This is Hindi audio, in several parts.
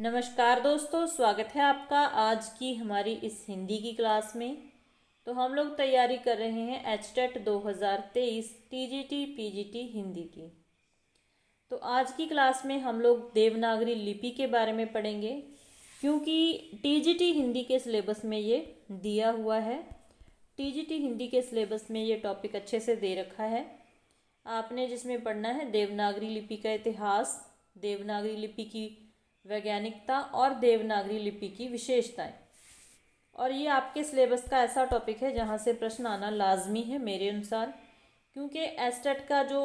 नमस्कार दोस्तों, स्वागत है आपका आज की हमारी इस हिंदी की क्लास में। तो हम लोग तैयारी कर रहे हैं एचटेट 2023 टीजीटी पीजीटी हिंदी की। तो आज की क्लास में हम लोग देवनागरी लिपि के बारे में पढ़ेंगे, क्योंकि टीजीटी हिंदी के सिलेबस में ये दिया हुआ है। टीजीटी हिंदी के सिलेबस में ये टॉपिक अच्छे से दे रखा है। आपने जिसमें पढ़ना है देवनागरी लिपि का इतिहास, देवनागरी लिपि की वैज्ञानिकता और देवनागरी लिपि की विशेषताएं। और ये आपके सिलेबस का ऐसा टॉपिक है जहाँ से प्रश्न आना लाजमी है मेरे अनुसार, क्योंकि एस्टेट का जो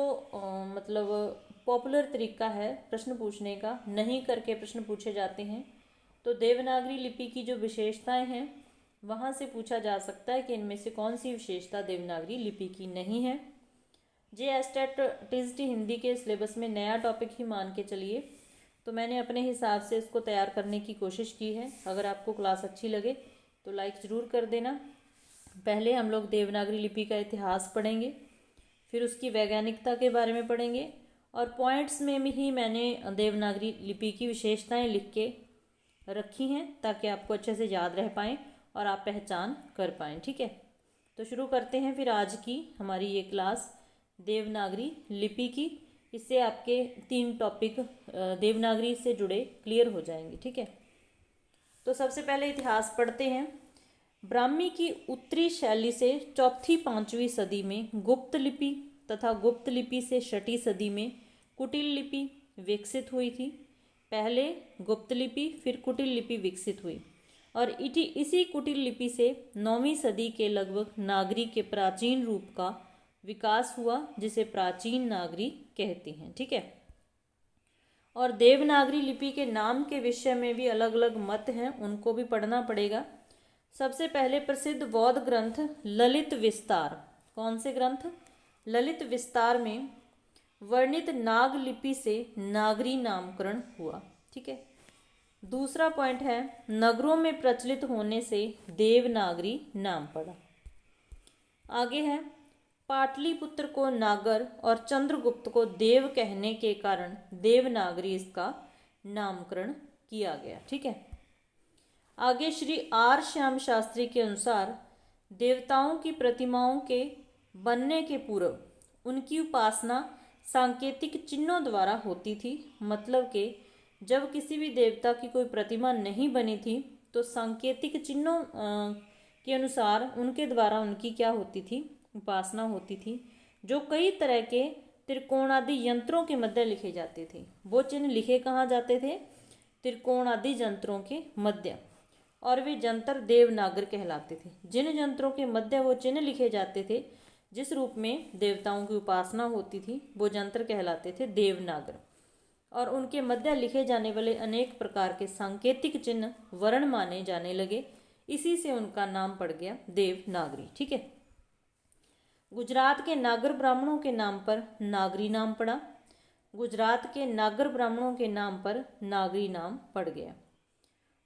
मतलब पॉपुलर तरीका है प्रश्न पूछने का, नहीं करके प्रश्न पूछे जाते हैं। तो देवनागरी लिपि की जो विशेषताएं हैं वहाँ से पूछा जा सकता है कि इनमें से कौन सी विशेषता देवनागरी लिपि की नहीं है। जे एस्टेट टीजीटी हिंदी के सिलेबस में नया टॉपिक ही मान के चलिए, तो मैंने अपने हिसाब से इसको तैयार करने की कोशिश की है। अगर आपको क्लास अच्छी लगे तो लाइक ज़रूर कर देना। पहले हम लोग देवनागरी लिपि का इतिहास पढ़ेंगे, फिर उसकी वैज्ञानिकता के बारे में पढ़ेंगे, और पॉइंट्स में ही मैंने देवनागरी लिपि की विशेषताएं लिख के रखी हैं ताकि आपको अच्छे से याद रह पाएँ और आप पहचान कर पाएँ। ठीक है, तो शुरू करते हैं फिर आज की हमारी ये क्लास देवनागरी लिपि की। इससे आपके 3 टॉपिक देवनागरी से जुड़े क्लियर हो जाएंगे। ठीक है, तो सबसे पहले इतिहास पढ़ते हैं। ब्राह्मी की उत्तरी शैली से 4वीं-5वीं सदी में गुप्त लिपि तथा गुप्त लिपि से 6वीं सदी में कुटिल लिपि विकसित हुई थी। पहले गुप्त लिपि फिर कुटिल लिपि विकसित हुई, और इसी कुटिल लिपि से 9वीं सदी के लगभग नागरी के प्राचीन रूप का विकास हुआ, जिसे प्राचीन नागरी कहते हैं। ठीक है, और देवनागरी लिपि के नाम के विषय में भी अलग अलग मत हैं, उनको भी पढ़ना पड़ेगा। सबसे पहले प्रसिद्ध बौद्ध ग्रंथ ललित विस्तार। कौन से ग्रंथ? ललित विस्तार में वर्णित नाग लिपि से नागरी नामकरण हुआ। ठीक है, दूसरा पॉइंट है नगरों में प्रचलित होने से देवनागरी नाम पड़ा। आगे है पाटलिपुत्र को नागर और चंद्रगुप्त को देव कहने के कारण देवनागरी इसका नामकरण किया गया। ठीक है, आगे श्री आर श्याम शास्त्री के अनुसार देवताओं की प्रतिमाओं के बनने के पूर्व उनकी उपासना सांकेतिक चिन्हों द्वारा होती थी। मतलब कि जब किसी भी देवता की कोई प्रतिमा नहीं बनी थी तो सांकेतिक चिन्हों के अनुसार उनके द्वारा उनकी क्या होती थी? उपासना होती थी, जो कई तरह के त्रिकोण आदि यंत्रों के मध्य लिखे जाते थे। वो चिन्ह लिखे कहाँ जाते थे? त्रिकोण आदि यंत्रों के मध्य, और वे जंतर देवनागर कहलाते थे। जिन यंत्रों के मध्य वो चिन्ह लिखे जाते थे, जिस रूप में देवताओं की उपासना होती थी, वो जंतर कहलाते थे देवनागर। और उनके मध्य लिखे जाने वाले अनेक प्रकार के सांकेतिक चिन्ह वर्ण माने जाने लगे, इसी से उनका नाम पड़ गया देवनागरी। ठीक है, गुजरात के नागर ब्राह्मणों के नाम पर नागरी नाम पड़ा। गुजरात के नागर ब्राह्मणों के नाम पर नागरी नाम पड़ गया।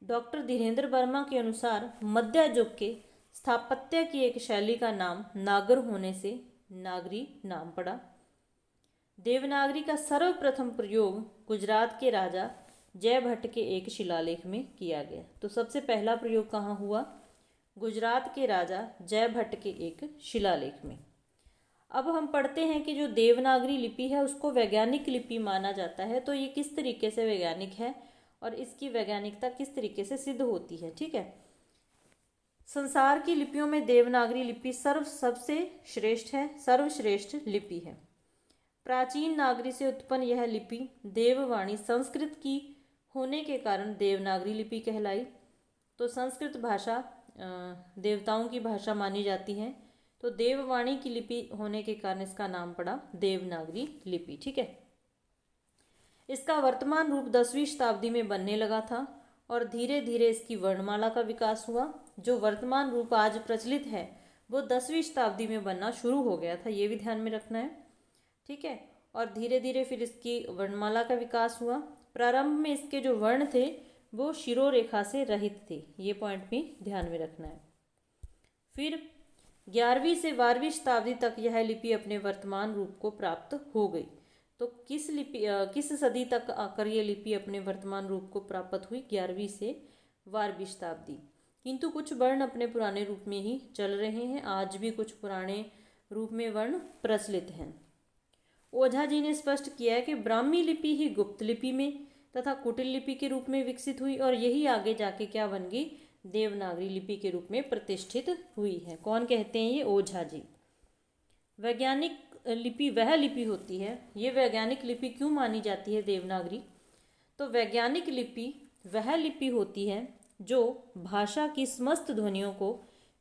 डॉक्टर धीरेन्द्र वर्मा के अनुसार मध्य युग के स्थापत्य की एक शैली का नाम नागर होने से नागरी नाम पड़ा। देवनागरी का सर्वप्रथम प्रयोग गुजरात के राजा जयभट्ट के एक शिलालेख में किया गया। तो सबसे पहला प्रयोग कहाँ हुआ? गुजरात के राजा जयभट्ट के एक शिलालेख में। अब हम पढ़ते हैं कि जो देवनागरी लिपि है उसको वैज्ञानिक लिपि माना जाता है। तो ये किस तरीके से वैज्ञानिक है और इसकी वैज्ञानिकता किस तरीके से सिद्ध होती है। ठीक है, संसार की लिपियों में देवनागरी लिपि सबसे श्रेष्ठ है, सर्वश्रेष्ठ लिपि है। प्राचीन नागरी से उत्पन्न यह लिपि देववाणी संस्कृत की होने के कारण देवनागरी लिपि कहलाई। तो संस्कृत भाषा देवताओं की भाषा मानी जाती है, तो देववाणी की लिपि होने के कारण इसका नाम पड़ा देवनागरी लिपि। ठीक है, इसका वर्तमान रूप 10वीं शताब्दी में बनने लगा था और धीरे धीरे इसकी वर्णमाला का विकास हुआ। जो वर्तमान रूप आज प्रचलित है वो 10वीं शताब्दी में बनना शुरू हो गया था, ये भी ध्यान में रखना है। ठीक है, और धीरे धीरे फिर इसकी वर्णमाला का विकास हुआ। प्रारंभ में इसके जो वर्ण थे वो शिरोरेखा से रहित थे, ये पॉइंट भी ध्यान में रखना है। फिर 11वीं से 12वीं शताब्दी तक यह लिपि अपने वर्तमान रूप को प्राप्त हो गई। तो किस सदी तक आकर ये लिपि अपने वर्तमान रूप को प्राप्त हुई? 11वीं से 12वीं शताब्दी। किंतु कुछ वर्ण अपने पुराने रूप में ही चल रहे हैं, आज भी कुछ पुराने रूप में वर्ण प्रचलित हैं। ओझा जी ने स्पष्ट किया है कि ब्राह्मी लिपि ही गुप्त लिपि में तथा कुटिल लिपि के रूप में विकसित हुई और यही आगे जाके क्या बन गई? देवनागरी लिपि के रूप में प्रतिष्ठित हुई है। कौन कहते हैं ये? ओझा जी। वैज्ञानिक लिपि वह लिपि होती है, ये वैज्ञानिक लिपि क्यों मानी जाती है देवनागरी? तो वैज्ञानिक लिपि वह लिपि होती है जो भाषा की समस्त ध्वनियों को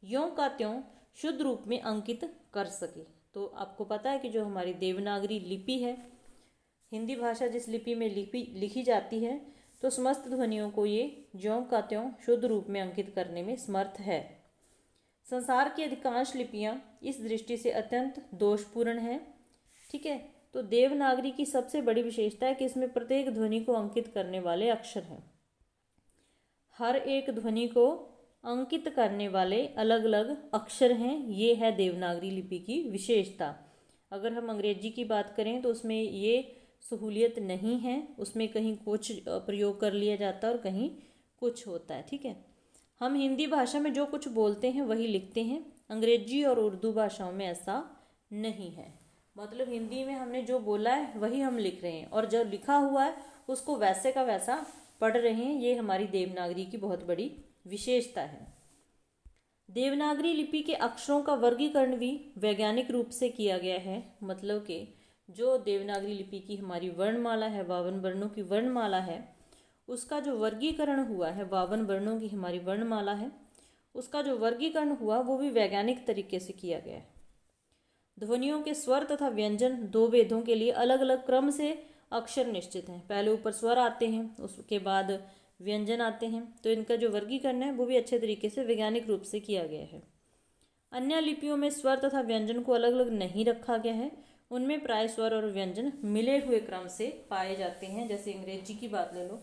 यों का त्यों शुद्ध रूप में अंकित कर सके। तो आपको पता है कि जो हमारी देवनागरी लिपि है, हिंदी भाषा जिस लिपि में लिखी जाती है, तो समस्त ध्वनियों को ये ज्यों का त्यों शुद्ध रूप में अंकित करने में समर्थ है। संसार की अधिकांश लिपियां इस दृष्टि से अत्यंत दोषपूर्ण हैं। ठीक है, तो देवनागरी की सबसे बड़ी विशेषता है कि इसमें प्रत्येक ध्वनि को अंकित करने वाले अक्षर हैं। हर एक ध्वनि को अंकित करने वाले अलग अलग अक्षर हैं। ये है देवनागरी लिपि की विशेषता। अगर हम अंग्रेजी की बात करें तो उसमें ये सहूलियत नहीं है, उसमें कहीं कुछ प्रयोग कर लिया जाता है और कहीं कुछ होता है। ठीक है, हम हिंदी भाषा में जो कुछ बोलते हैं वही लिखते हैं, अंग्रेजी और उर्दू भाषाओं में ऐसा नहीं है। मतलब हिंदी में हमने जो बोला है वही हम लिख रहे हैं और जो लिखा हुआ है उसको वैसे का वैसा पढ़ रहे हैं। ये हमारी देवनागरी की बहुत बड़ी विशेषता है। देवनागरी लिपि के अक्षरों का वर्गीकरण भी वैज्ञानिक रूप से किया गया है। मतलब कि जो देवनागरी लिपि की हमारी वर्णमाला है, 52 वर्णों की वर्णमाला है, उसका जो वर्गीकरण हुआ है, 52 वर्णों की हमारी वर्णमाला है, उसका जो वर्गीकरण हुआ वो भी वैज्ञानिक तरीके से किया गया है। ध्वनियों के स्वर तथा व्यंजन दो भेदों के लिए अलग अलग क्रम से अक्षर निश्चित हैं। पहले ऊपर स्वर आते हैं, उसके बाद व्यंजन आते हैं। तो इनका जो वर्गीकरण है वो भी अच्छे तरीके से वैज्ञानिक रूप से किया गया है। अन्य लिपियों में स्वर तथा व्यंजन को अलग अलग नहीं रखा गया है, उनमें प्राय स्वर और व्यंजन मिले हुए क्रम से पाए जाते हैं। जैसे अंग्रेजी की बात ले लो,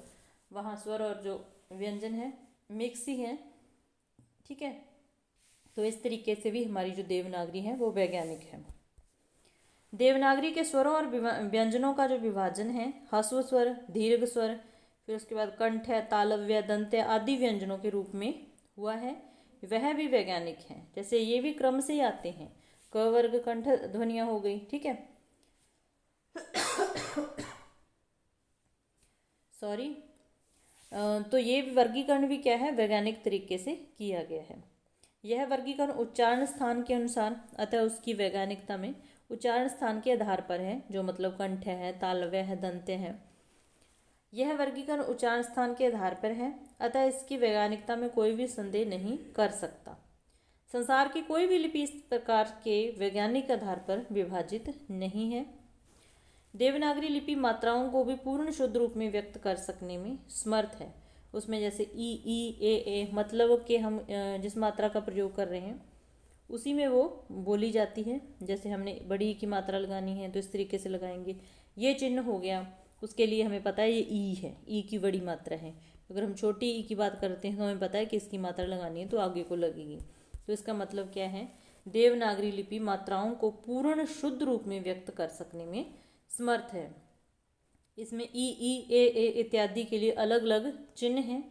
वहाँ स्वर और जो व्यंजन है मिक्स ही है। ठीक है, तो इस तरीके से भी हमारी जो देवनागरी है वो वैज्ञानिक है। देवनागरी के स्वरों और व्यंजनों का जो विभाजन है, ह्रस्व स्वर, दीर्घ स्वर, फिर उसके बाद कंठ है, तालव्य, दंत्य आदि व्यंजनों के रूप में हुआ है, वह भी वैज्ञानिक है। जैसे ये भी क्रम से ही आते हैं, क वर्ग कंठ ध्वनियां हो गई। ठीक है, सॉरी, तो ये वर्गीकरण भी क्या है, वैज्ञानिक तरीके से किया गया है। यह वर्गीकरण उच्चारण स्थान के अनुसार, अतः उसकी वैज्ञानिकता में उच्चारण स्थान के आधार पर है, जो मतलब कंठ है, तालव्य है, दंत्य है। यह वर्गीकरण उच्चारण स्थान के आधार पर है, अतः इसकी वैज्ञानिकता में कोई भी संदेह नहीं कर सकता। संसार की कोई भी लिपि इस प्रकार के वैज्ञानिक आधार पर विभाजित नहीं है। देवनागरी लिपि मात्राओं को भी पूर्ण शुद्ध रूप में व्यक्त कर सकने में समर्थ है। उसमें जैसे ई, ए, मतलब कि हम जिस मात्रा का प्रयोग कर रहे हैं उसी में वो बोली जाती है। जैसे हमने बड़ी की मात्रा लगानी है तो इस तरीके से लगाएंगे। ये चिन्ह हो गया, उसके लिए हमें पता है ये ई है, ई की बड़ी मात्रा है। अगर हम छोटी ई की बात करते हैं तो हमें पता है कि इसकी मात्रा लगानी है तो आगे को लगेगी। तो इसका मतलब क्या है, देवनागरी लिपि मात्राओं को पूर्ण शुद्ध रूप में व्यक्त कर सकने में समर्थ है। इसमें ई, ए इत्यादि के लिए अलग अलग चिन्ह हैं,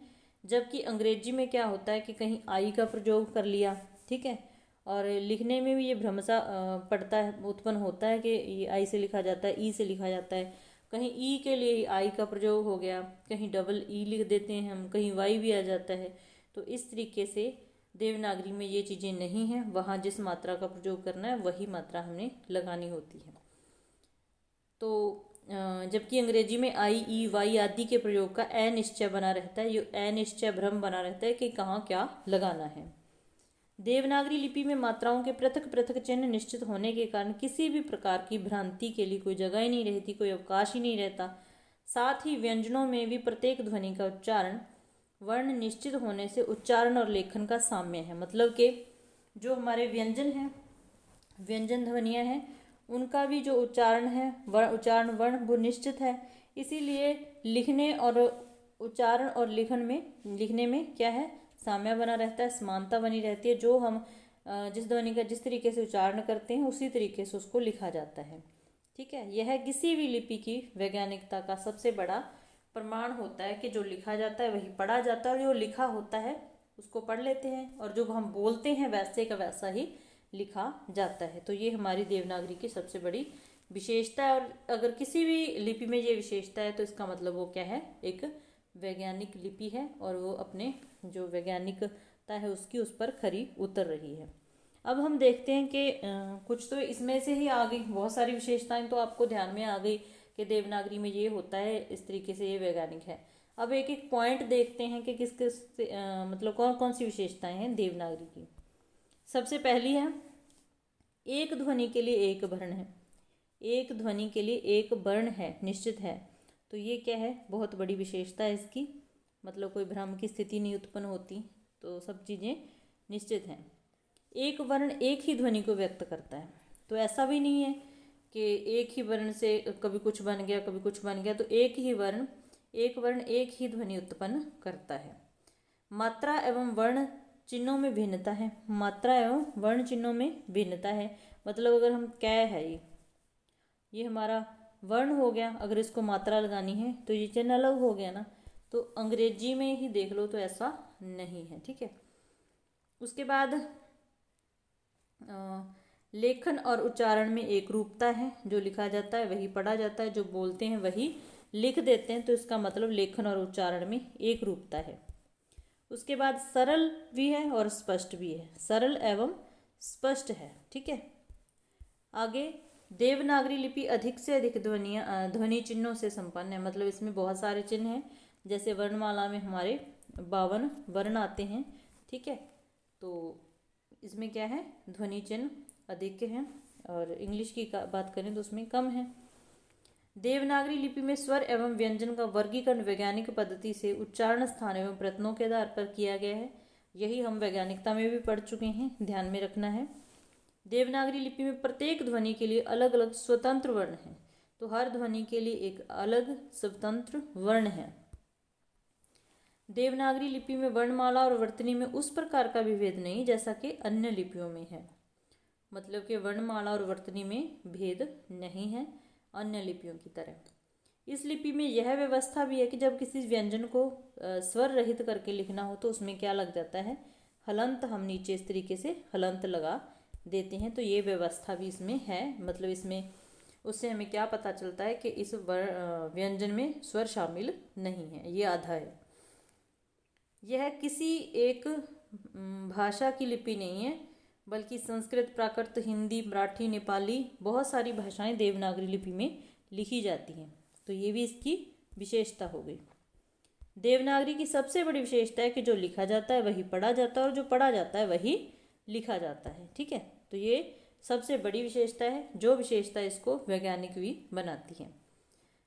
जबकि अंग्रेजी में क्या होता है कि कहीं आई का प्रयोग कर लिया। ठीक है, और लिखने में भी ये भ्रम सा पड़ता है, उत्पन्न होता है कि ये आई से लिखा जाता है, ई से लिखा जाता है। कहीं ई के लिए आई का प्रयोग हो गया, कहीं डबल ई लिख देते हैं हम, कहीं वाई भी आ जाता है। तो इस तरीके से देवनागरी में ये चीज़ें नहीं हैं। वहाँ जिस मात्रा का प्रयोग करना है वही मात्रा हमें लगानी होती है। तो जबकि अंग्रेजी में आई, ई, वाई आदि के प्रयोग का अनिश्चय बना रहता है, ये अनिश्चय भ्रम बना रहता है कि कहाँ क्या लगाना है। देवनागरी लिपि में मात्राओं के पृथक पृथक चिन्ह निश्चित होने के कारण किसी भी प्रकार की भ्रांति के लिए कोई जगह ही नहीं रहती, कोई अवकाश ही नहीं रहता। साथ ही व्यंजनों में भी प्रत्येक ध्वनि का उच्चारण वर्ण निश्चित होने से उच्चारण और लेखन का साम्य है। मतलब कि जो हमारे व्यंजन हैं, व्यंजन ध्वनियाँ हैं, उनका भी जो उच्चारण है, उच्चारण वर्ण वो निश्चित है। इसीलिए लिखने और उच्चारण और लिखने में क्या है, साम्य बना रहता है, समानता बनी रहती है। जो हम जिस ध्वनि का जिस तरीके से उच्चारण करते हैं उसी तरीके से उसको लिखा जाता है। ठीक है, यह किसी भी लिपि की वैज्ञानिकता का सबसे बड़ा प्रमाण होता है कि जो लिखा जाता है वही पढ़ा जाता है, और जो लिखा होता है उसको पढ़ लेते हैं, और जो हम बोलते हैं वैसे का वैसा ही लिखा जाता है। तो ये हमारी देवनागरी की सबसे बड़ी विशेषता है, और अगर किसी भी लिपि में ये विशेषता है तो इसका मतलब वो क्या है, एक वैज्ञानिक लिपि है, और वो अपने जो वैज्ञानिकता है उसकी उस पर खरी उतर रही है। अब हम देखते हैं कि कुछ तो इसमें से ही आ गई, बहुत सारी विशेषताएं तो आपको ध्यान में आ गई कि देवनागरी में ये होता है, इस तरीके से ये वैज्ञानिक है। अब एक एक पॉइंट देखते हैं कि किस किस मतलब कौन कौन सी विशेषताएं हैं देवनागरी की। सबसे पहली है, एक ध्वनि के लिए एक वर्ण है। एक ध्वनि के लिए एक वर्ण है, निश्चित है। तो ये क्या है, बहुत बड़ी विशेषता है इसकी, मतलब कोई भ्रम की स्थिति नहीं उत्पन्न होती, तो सब चीज़ें निश्चित हैं। एक वर्ण एक ही ध्वनि को व्यक्त करता है, तो ऐसा भी नहीं है कि एक ही वर्ण से कभी कुछ बन गया कभी कुछ बन गया, तो एक वर्ण एक ही ध्वनि उत्पन्न करता है। मात्रा एवं वर्ण चिन्हों में भिन्नता है। मात्रा एवं वर्ण चिन्हों में भिन्नता है, मतलब अगर हम कै है, ये हमारा वर्ण हो गया, अगर इसको मात्रा लगानी है तो ये चिन्ह अलग हो गया ना। तो अंग्रेजी में ही देख लो तो ऐसा नहीं है, ठीक है। उसके बाद लेखन और उच्चारण में एक रूपता है, जो लिखा जाता है वही पढ़ा जाता है, जो बोलते हैं वही लिख देते हैं, तो इसका मतलब लेखन और उच्चारण में एक रूपता है। उसके बाद सरल भी है और स्पष्ट भी है, सरल एवं स्पष्ट है, ठीक है। आगे, देवनागरी लिपि अधिक से अधिक ध्वनि चिन्हों से संपन्न है, मतलब इसमें बहुत सारे चिन्ह हैं, जैसे वर्णमाला में हमारे 52 वर्ण आते हैं, ठीक है। तो इसमें क्या है, ध्वनि चिन्ह अधिक हैं, और इंग्लिश की बात करें तो उसमें कम है। देवनागरी लिपि में स्वर एवं व्यंजन का वर्गीकरण वैज्ञानिक पद्धति से उच्चारण स्थान एवं प्रयत्नों के आधार पर किया गया है। यही हम वैज्ञानिकता में भी पढ़ चुके हैं, ध्यान में रखना है। देवनागरी लिपि में प्रत्येक ध्वनि के लिए अलग अलग स्वतंत्र वर्ण हैं, तो हर ध्वनि के लिए एक अलग स्वतंत्र वर्ण है। देवनागरी लिपि में वर्णमाला और वर्तनी में उस प्रकार का विभेद नहीं जैसा कि अन्य लिपियों में है, मतलब कि वर्णमाला और वर्तनी में भेद नहीं है अन्य लिपियों की तरह। इस लिपि में यह व्यवस्था भी है कि जब किसी व्यंजन को स्वर रहित करके लिखना हो तो उसमें क्या लग जाता है, हलंत। हम नीचे इस तरीके से हलंत लगा देते हैं, तो ये व्यवस्था भी इसमें है, मतलब इसमें उससे हमें क्या पता चलता है कि इस व्यंजन में स्वर शामिल नहीं है, ये आधा है। यह किसी एक भाषा की लिपि नहीं है, बल्कि संस्कृत, प्राकृत, हिंदी, मराठी, नेपाली, बहुत सारी भाषाएं देवनागरी लिपि में लिखी जाती हैं, तो ये भी इसकी विशेषता हो गई। देवनागरी की सबसे बड़ी विशेषता है कि जो लिखा जाता है वही पढ़ा जाता है, और जो पढ़ा जाता है वही लिखा जाता है, ठीक है। तो ये सबसे बड़ी विशेषता है, जो विशेषता इसको वैज्ञानिक भी बनाती है।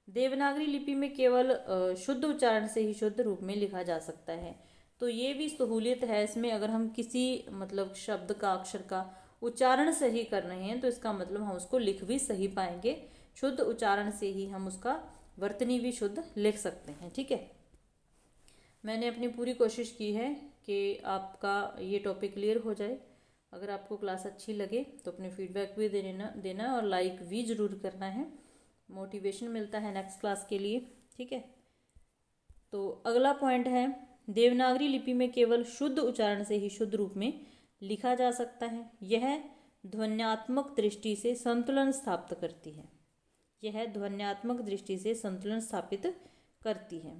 देवनागरी लिपि में केवल शुद्ध उच्चारण से ही शुद्ध रूप में लिखा जा सकता है, तो ये भी सहूलियत है इसमें। अगर हम किसी मतलब शब्द का, अक्षर का उच्चारण सही कर रहे हैं तो इसका मतलब हम उसको लिख भी सही पाएंगे। शुद्ध उच्चारण से ही हम उसका वर्तनी भी शुद्ध लिख सकते हैं, ठीक है। मैंने अपनी पूरी कोशिश की है कि आपका ये टॉपिक क्लियर हो जाए। अगर आपको क्लास अच्छी लगे तो अपने फीडबैक भी देना और लाइक भी ज़रूर करना है, मोटिवेशन मिलता है नेक्स्ट क्लास के लिए, ठीक है। तो अगला पॉइंट है, देवनागरी लिपि में केवल शुद्ध उच्चारण से ही शुद्ध रूप में लिखा जा सकता है। यह ध्वन्यात्मक दृष्टि से संतुलन स्थापित करती है। यह ध्वन्यात्मक दृष्टि से संतुलन स्थापित करती है।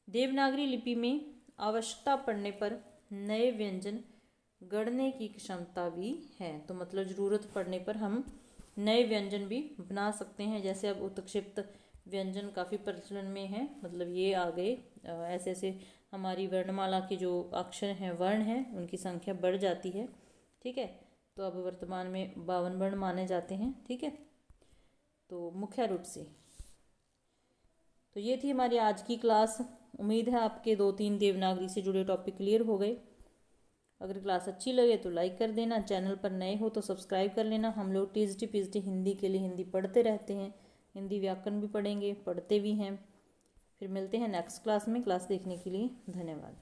देवनागरी लिपि में आवश्यकता पड़ने पर नए व्यंजन गढ़ने की क्षमता भी है, तो मतलब ज़रूरत पड़ने पर हम नए व्यंजन भी बना सकते हैं। जैसे अब उत्क्षिप्त व्यंजन काफ़ी प्रचलन में है, मतलब ये आ गए, ऐसे ऐसे हमारी वर्णमाला के जो अक्षर हैं, वर्ण हैं, उनकी संख्या बढ़ जाती है, ठीक है। तो अब वर्तमान में 52 वर्ण माने जाते हैं, ठीक है। तो मुख्य रूप से तो ये थी हमारी आज की क्लास। उम्मीद है आपके 2-3 देवनागरी से जुड़े टॉपिक क्लियर हो गए। अगर क्लास अच्छी लगे तो लाइक कर देना, चैनल पर नए हो तो सब्सक्राइब कर लेना। हम लोग टीजीटी पीजीटी हिंदी के लिए हिंदी पढ़ते रहते हैं, हिंदी व्याकरण भी पढ़ेंगे, पढ़ते भी हैं। फिर मिलते हैं नेक्स्ट क्लास में। क्लास देखने के लिए धन्यवाद।